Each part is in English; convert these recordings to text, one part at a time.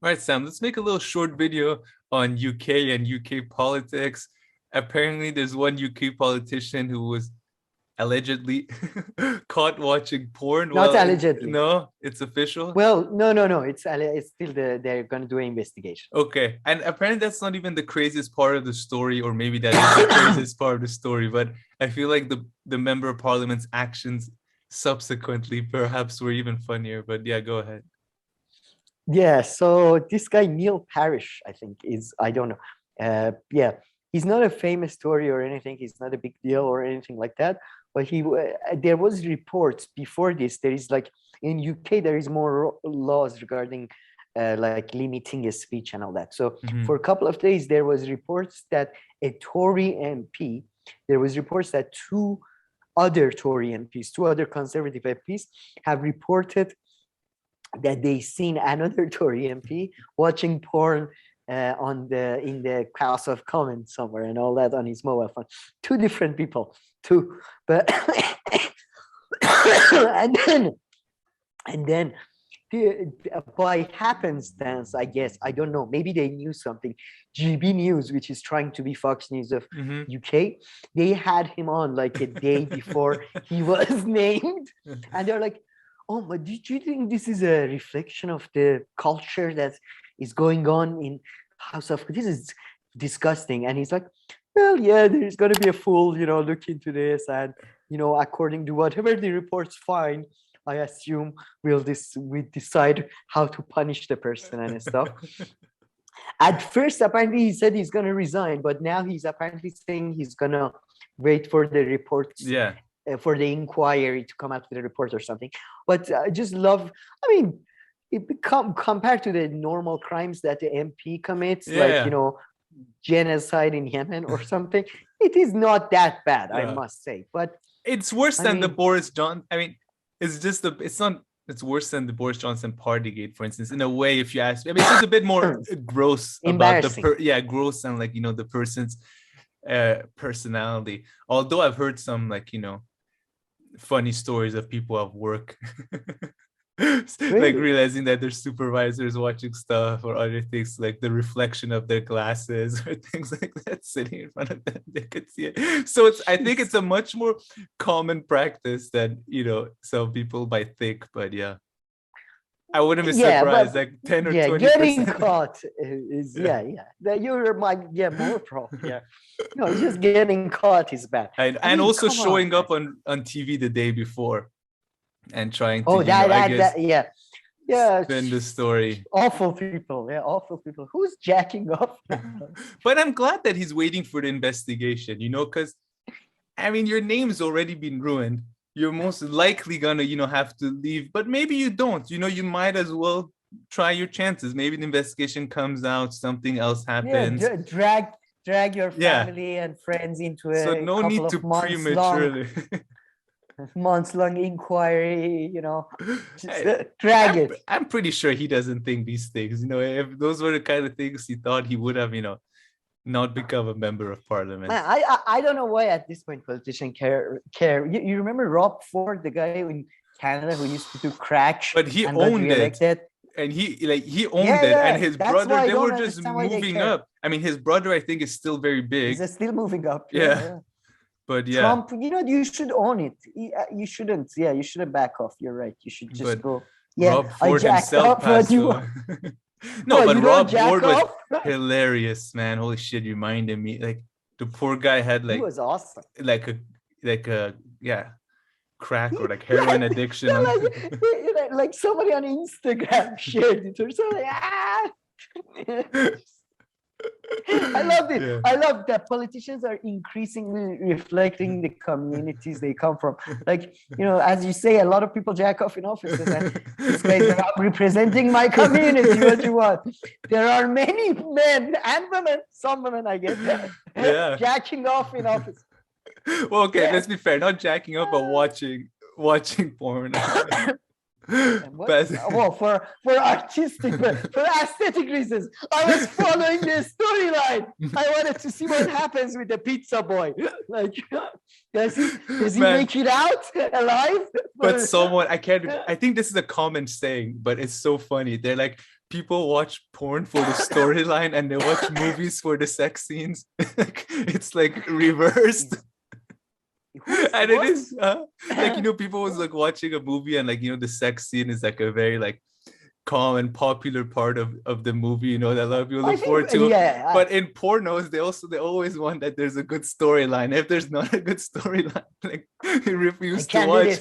All right, Sam, let's make a little short video on UK and UK politics. Apparently, there's one UK politician who was allegedly caught watching porn. Not Well, allegedly. no, it's official. Well, no. It's still they're going to do an investigation. Okay, and apparently that's not even the craziest part of the story, or maybe that is the craziest part of the story. But I feel like the member of parliament's actions subsequently perhaps were even funnier. But yeah, go ahead. Yeah. So this guy Neil Parish, I think, I don't know. Yeah, he's not a famous story or anything. He's not a big deal or anything like that. But there was reports before this. There is like in UK there is more laws regarding like limiting a speech and all that. So for a couple of days there was reports that a Tory MP, there was reports that two other Tory MPs, two other Conservative MPs have reported that they seen another Tory MP watching porn in the House of Commons somewhere and all that on his mobile phone. Two different people, but and then by happenstance, I guess, I don't know, maybe they knew something. GB News, which is trying to be Fox News of UK, they had him on like a day before he was named, and they're like, oh, but do you think this is a reflection of the culture that is going on in House of? This is disgusting. And he's like, well, yeah, there's going to be a full, look into this, and according to whatever the reports find, I assume we decide how to punish the person and stuff. At first, apparently, he said he's going to resign, but now he's apparently saying he's going to wait for the reports. Yeah. For the inquiry to come out with a report or something. But I just love, compared to the normal crimes that the MP commits, genocide in Yemen or something, it is not that bad, I must say. But it's worse than the Boris Johnson. It's worse than the Boris Johnson Partygate, for instance, in a way, if you ask me. It's just a bit more gross about gross and the person's personality. Although I've heard some funny stories of people at work like realizing that their supervisors watching stuff or other things, like the reflection of their glasses or things like that sitting in front of them, they could see it. So I think it's a much more common practice than some people might think. But yeah, I wouldn't be surprised, like 10 or 20%. Getting caught is you're more pro. No, just getting caught is bad. And also showing up on TV the day before and trying to spin the story. Awful people. Who's jacking off? But I'm glad that he's waiting for the investigation, because your name's already been ruined. You're most likely gonna have to leave, but maybe you don't. You might as well try your chances. Maybe the investigation comes out, something else happens. Drag your family and friends into a so no need to prematurely months-long inquiry, just drag it. I'm pretty sure he doesn't think these things. If those were the kind of things he thought, he would have, not become a member of parliament. I don't know why at this point politicians care. You remember Rob Ford, the guy in Canada who used to do crack, but he owned it. And he owned it, and his brother, they were just moving up. His brother, I think, is still very big. He's still moving up. Yeah. But yeah, Trump, you should own it. You shouldn't. Yeah, you shouldn't back off. You're right. You should just go. Yeah, Rob Ford himself passed away. No, but Rob Ford was hilarious, man. Holy shit, you reminded me. Like the poor guy had he was awesome. Like a crack or like heroin addiction. Like somebody on Instagram shared it or something. I love it. Yeah. I love that politicians are increasingly reflecting the communities they come from. Like, as you say, a lot of people jack off in offices, and this guy's like, I'm representing my community. What do you want? There are many men and women, some women, I guess, jacking off in office. Well, okay, let's be fair. Not jacking up, but watching porn. For artistic, for aesthetic reasons, I was following the storyline. I wanted to see what happens with the pizza boy. Like, does he make it out alive? But someone, I think this is a common saying, but it's so funny. They're like, people watch porn for the storyline and they watch movies for the sex scenes. It's like reversed. And it is like, you know, people was like watching a movie and like, you know, the sex scene is like a very like calm and popular part of the movie, you know, that a lot of people look forward to. Yeah, but in pornos, they always want that there's a good storyline. If there's not a good storyline, like you refuse to watch.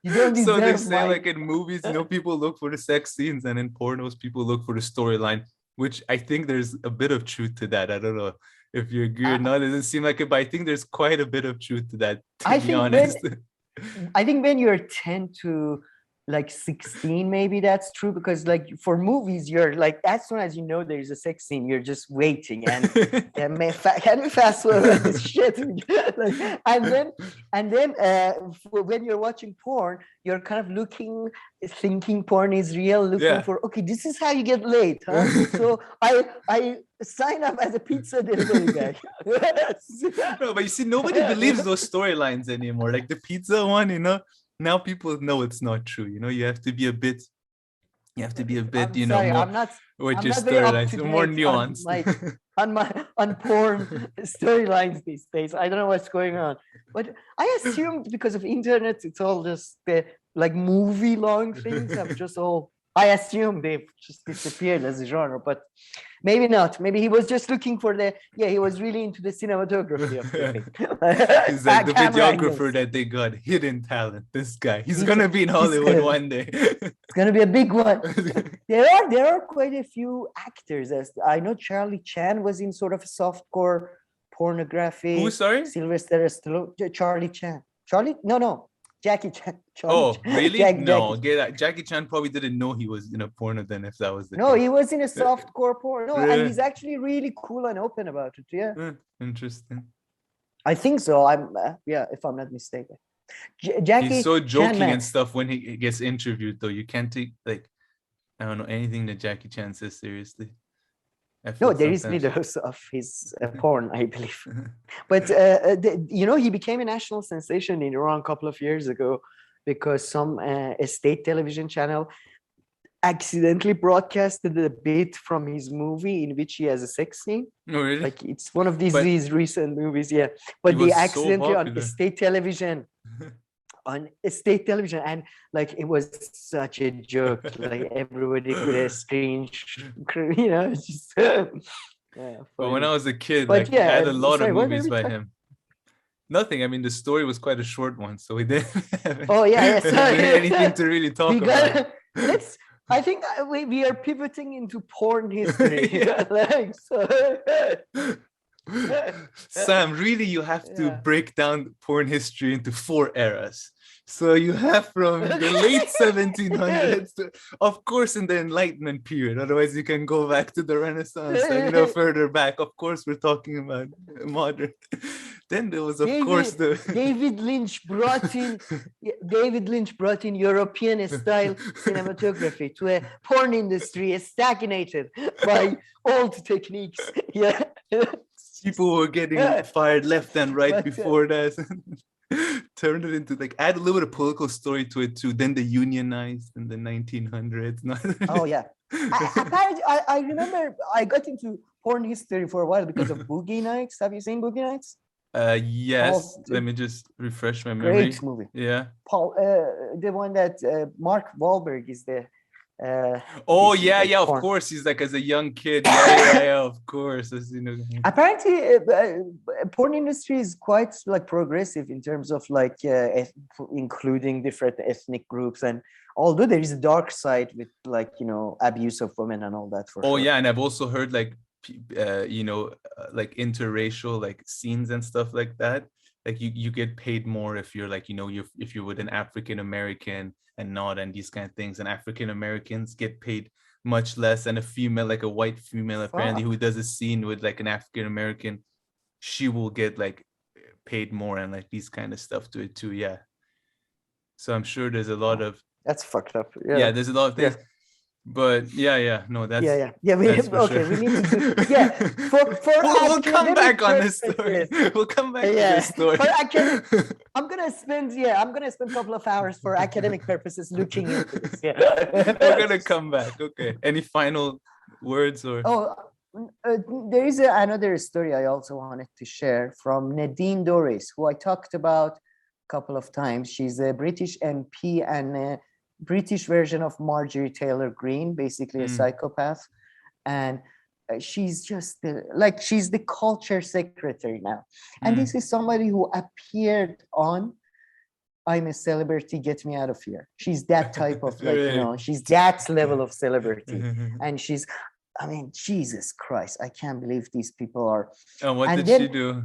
You don't deserve. So they say like in movies, you know, people look for the sex scenes, and in pornos, people look for the storyline, which I think there's a bit of truth to that. I don't know if you agree or not. It doesn't seem like it, but I think there's quite a bit of truth to that, to be honest. I think when you're 10 to like 16, maybe that's true, because like for movies, you're like, as soon as you know there's a sex scene, you're just waiting and can we fast forward this shit? Like, and then when you're watching porn, you're kind of thinking porn is real, looking for, okay, this is how you get laid, huh? So I sign up as a pizza delivery guy. No, but you see, nobody believes those storylines anymore. Like the pizza one, you know. Now people know it's not true. You know, you have to be a bit, you know, sorry, more with your storylines, more nuanced. On porn storylines these days. I don't know what's going on, but I assumed because of internet, it's all just like movie long things. I assume they've just disappeared as a genre, but maybe not. Maybe he was just looking for he was really into the cinematography of the thing. He's like the videographer that they got, hidden talent. This guy, he's gonna be in Hollywood one day. It's gonna be a big one. There are quite a few actors. As I know, Charlie Chan was in sort of softcore pornography. Who? Sorry, Sylvester Stallone. Charlie Chan. No. Jackie Chan. Really? Jackie Chan probably didn't know he was in a porno then, if that was the case. He was in a softcore porno, and he's actually really cool and open about it. Yeah. Interesting. I think so. If I'm not mistaken. Jackie. He's so joking and stuff when he gets interviewed, though. You can't take I don't know, anything that Jackie Chan says seriously. No, there is videos of his porn, I believe. But, he became a national sensation in Iran a couple of years ago because some state television channel accidentally broadcasted a bit from his movie in which he has a sex scene. Oh, really? Like it's one of these recent movies, yeah. But they accidentally on the state television. And like it was such a joke. Like everybody could have screened, you know. Just, but when I was a kid, I had a lot of movies by him. Nothing. I mean, the story was quite a short one, so we didn't have anything to really talk about. I think we are pivoting into porn history. Sam, really, you have to break down porn history into 4 eras. So you have from the late 1700s to, of course, in the Enlightenment period. Otherwise, you can go back to the Renaissance and further back. Of course, we're talking about modern. Then there was, of course, David Lynch brought in European style cinematography to a porn industry stagnated by old techniques. Yeah. People were getting fired left and right before that. Turned it into add a little bit of political story to it too. Then they unionized in the 1900s. Oh yeah. I remember I got into porn history for a while because of Boogie Nights. Have you seen Boogie Nights? Yes. Let me just refresh my memory. Great movie. Yeah. Paul, the one that Mark Wahlberg is the. Of course. He's as a young kid. Yeah, of course. Apparently, porn industry is quite progressive in terms of including different ethnic groups, and although there is a dark side with abuse of women and all that. Yeah, and I've also heard interracial scenes and stuff like that. You get paid more if you're if you're with an African American and not, and these kind of things. And African Americans get paid much less, and a female, a white female apparently, who does a scene with an African American, she will get paid more, and these kind of stuff to it too. Yeah. So I'm sure there's a lot of that's fucked up. Yeah, there's a lot of things. But yeah, no, that's yeah. that's for Okay, sure. we need to do, yeah. For we'll come back on this purposes, story. We'll come back to this story. For academic, I'm gonna spend a couple of hours for academic purposes looking into this. Yeah. We're gonna come back. Okay. Any final words or? Oh, there is another story I also wanted to share from Nadine Dorries, who I talked about a couple of times. She's a British MP and a British version of Marjorie Taylor Greene, basically a psychopath. And she's just she's the culture secretary now. And this is somebody who appeared on I'm a Celebrity, Get Me Out of Here. She's that type of she's that level of celebrity. And she's, I mean, Jesus Christ, I can't believe these people are. And what did she do?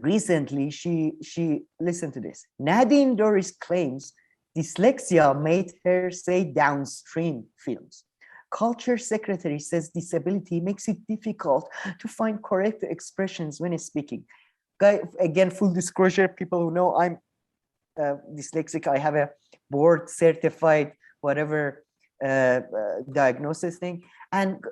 Recently, she listen to this. Nadine Dorries claims dyslexia made her say downstream films. Culture secretary says disability makes it difficult to find correct expressions when speaking. Again, full disclosure, people who know I'm dyslexic. I have a board certified whatever diagnosis thing, and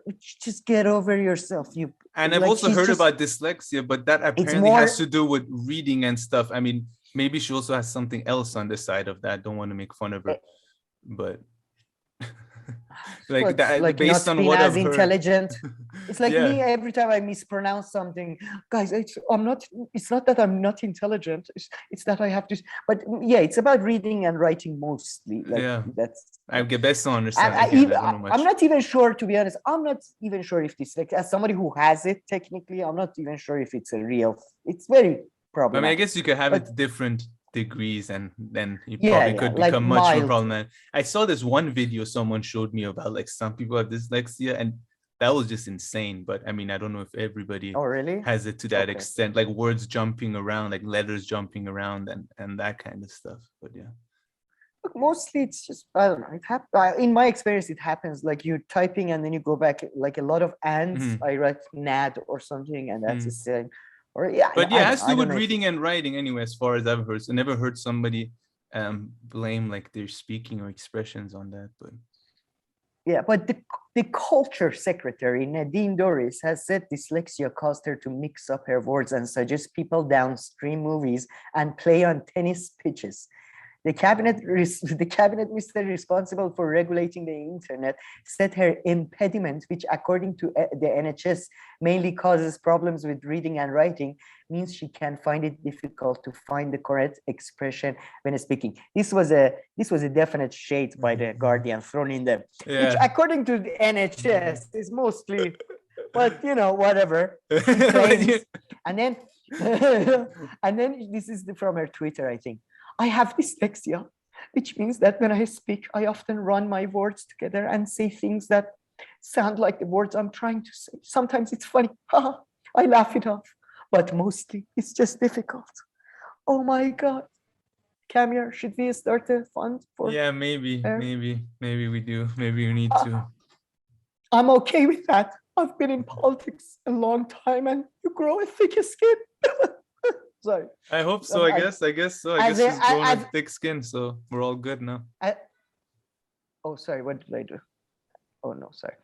just get over yourself. And I've also heard about dyslexia, but that apparently has to do with reading and stuff. I mean, maybe she also has something else on the side of that. Don't want to make fun of her, but like based on what I've intelligent. It's like me every time I mispronounce something, guys. It's not that I'm not intelligent. It's that I have to. But yeah, it's about reading and writing mostly. That's. I get best to understand. I'm not even sure, to be honest. I'm not even sure if this, like, as somebody who has it technically, I'm not even sure if it's a real. It's very problematic. I mean, I guess you could have it different degrees, and then you probably could become much more problematic. I saw this one video someone showed me about like some people have dyslexia, and that was just insane. But I mean, I don't know if everybody has it to that extent, like words jumping around, like letters jumping around, and that kind of stuff. But yeah. Look, mostly it's just, I don't know. In my experience, it happens like you're typing and then you go back, like a lot of ands. I write nad or something, and that's the same. Or but it has to do with reading and writing anyway, as far as I've heard. I never heard somebody blame like their speaking or expressions on that. But but the culture secretary Nadine Dorries has said dyslexia caused her to mix up her words and suggest people downstream movies and play on tennis pitches. The cabinet minister responsible for regulating the internet said her impediment, which according to the NHS mainly causes problems with reading and writing, means she can find it difficult to find the correct expression when speaking. This was a definite shade by the Guardian thrown in there, which according to the NHS is mostly, but whatever. And then this is from her Twitter, I think. I have dyslexia, which means that when I speak, I often run my words together and say things that sound like the words I'm trying to say. Sometimes it's funny. I laugh it off. But mostly it's just difficult. Oh my God. Camille, should we start a fund for maybe we do. Maybe we need to. I'm okay with that. I've been in politics a long time and you grow a thick skin. Sorry. I hope so. I guess so. I guess she's growing a thick skin, so we're all good now. Sorry. What did I do? Oh no, sorry.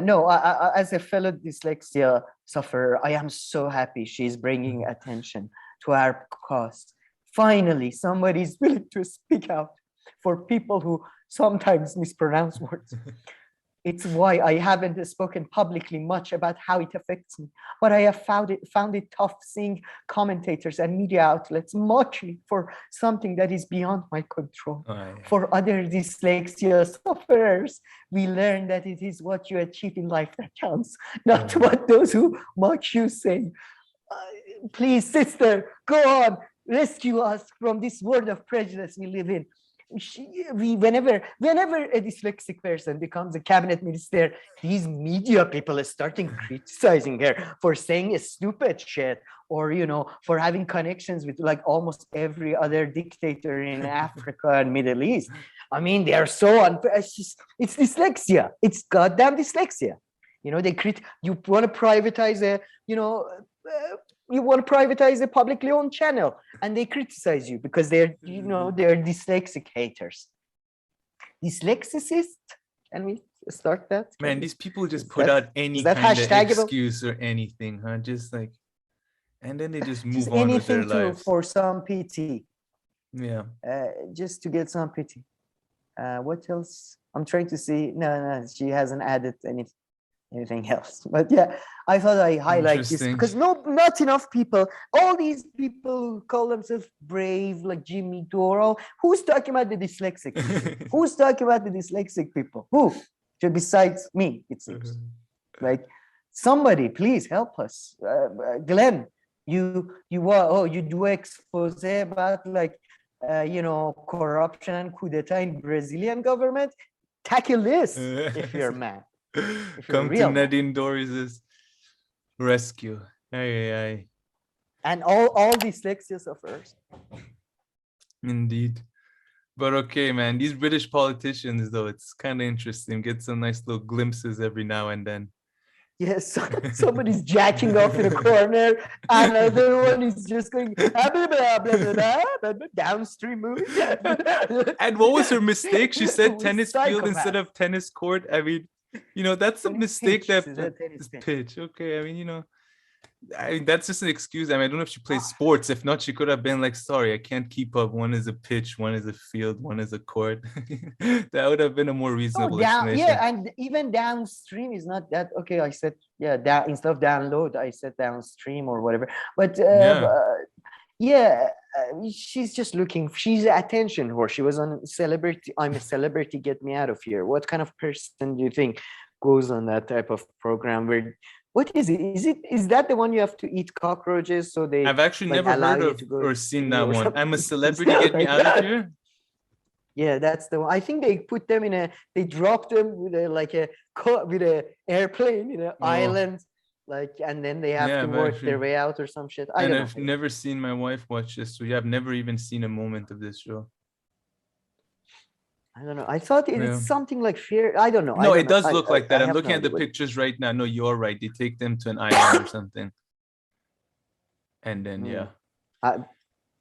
No, as a fellow dyslexia sufferer, I am so happy she's bringing attention to our cause. Finally, somebody is willing to speak out for people who sometimes mispronounce words. It's why I haven't spoken publicly much about how it affects me, but I have found it tough seeing commentators and media outlets mock me for something that is beyond my control. For other dyslexia sufferers, we learn that it is what you achieve in life that counts, not what those who mock you say. Please, sister, go on, rescue us from this world of prejudice we live in. Whenever a dyslexic person becomes a cabinet minister, these media people are starting criticizing her for saying a stupid shit, or for having connections with like almost every other dictator in Africa and Middle East. I mean, they are so unfair. It's dyslexia. It's goddamn dyslexia. You want to privatize a publicly owned channel, and they criticize you because they're dyslexic haters. Dyslexicist? Can we start that? Man, these people just put out any kind of excuse or anything, huh? Just like, and then they just move on with their lives. For some pity. Yeah. Just to get some pity. What else? I'm trying to see. No, she hasn't added anything else. But yeah, I thought I highlight this because not enough people. All these people who call themselves brave, like Jimmy Doro. Who's talking about the dyslexic people? Who's talking about the dyslexic people? Who? Besides me, it seems. Like somebody, please help us. Glenn, you do expose about like corruption and coup d'etat in Brazilian government. Tackle this if you're mad. Come to Nadine Dorries' rescue. Aye. And all dyslexias suffers. Indeed. But okay, man, these British politicians, though, it's kind of interesting. Get some nice little glimpses every now and then. Yes, somebody's jacking off in a corner. Another one is just going blah, blah, blah, blah, downstream movie. And what was her mistake? She said tennis field instead of tennis court. I mean, that's a mistake. Pitch. Okay, I mean, that's just an excuse. I mean, I don't know if she plays sports. If not, she could have been like, sorry, I can't keep up. One is a pitch, one is a field, one is a court. That would have been a more reasonable explanation. Yeah, and even downstream is not that. Okay, I said, instead of download, I said downstream or whatever. But she's just looking. She's attention whore. She was on Celebrity. I'm a Celebrity. Get me out of here. What kind of person do you think goes on that type of program where? What is it? Is that the one you have to eat cockroaches? So I've actually never heard of or seen that one. I'm a Celebrity. Get me out of here. Yeah, that's the one. I think they put them they dropped them with a airplane in an island, and then they have to work their way out or some shit. I've never seen my wife watch this, so I've never even seen a moment of this show. I don't know. I thought it's something like fear. I don't know. No, it does look like that. I'm looking at the pictures right now. No, you're right. They take them to an island or something. And then,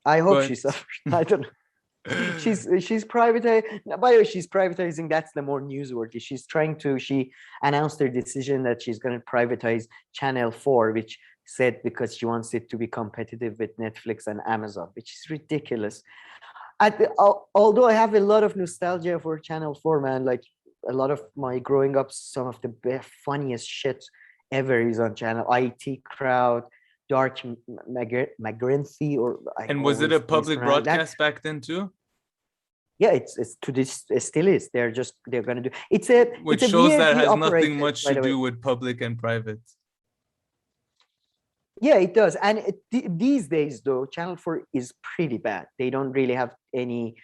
I hope she suffers. I don't know. She's privatizing. By the way, she's privatizing. That's the more newsworthy. She announced her decision that she's going to privatize Channel 4, which said because she wants it to be competitive with Netflix and Amazon, which is ridiculous. Although I have a lot of nostalgia for Channel 4, man, like a lot of my growing up, some of the funniest shit ever is on Channel. IT Crowd, Dark McGrinty, and was it a public broadcast back then too? Yeah, it's to this. It still is. They're gonna do. Which shows that has nothing much to do with public and private. Yeah, it does. And these days, though, Channel 4 is pretty bad. They don't really have any.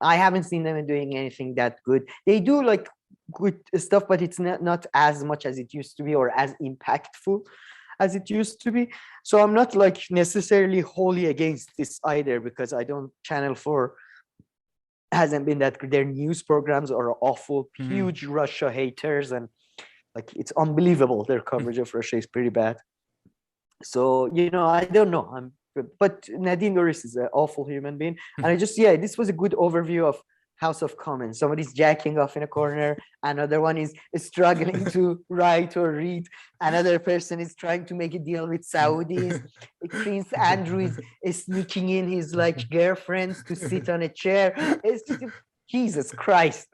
I haven't seen them doing anything that good. They do like good stuff, but it's not as much as it used to be or as impactful as it used to be. So I'm not like necessarily wholly against this either, because Channel 4 hasn't been that good. Their news programs are awful, huge Russia haters, and like it's unbelievable. Their coverage of Russia is pretty bad. So, I don't know. But Nadine Dorries is an awful human being. And this was a good overview of House of Commons. Somebody's jacking off in a corner. Another one is struggling to write or read. Another person is trying to make a deal with Saudis. Prince Andrew is sneaking in his girlfriends to sit on a chair. It's just, Jesus Christ.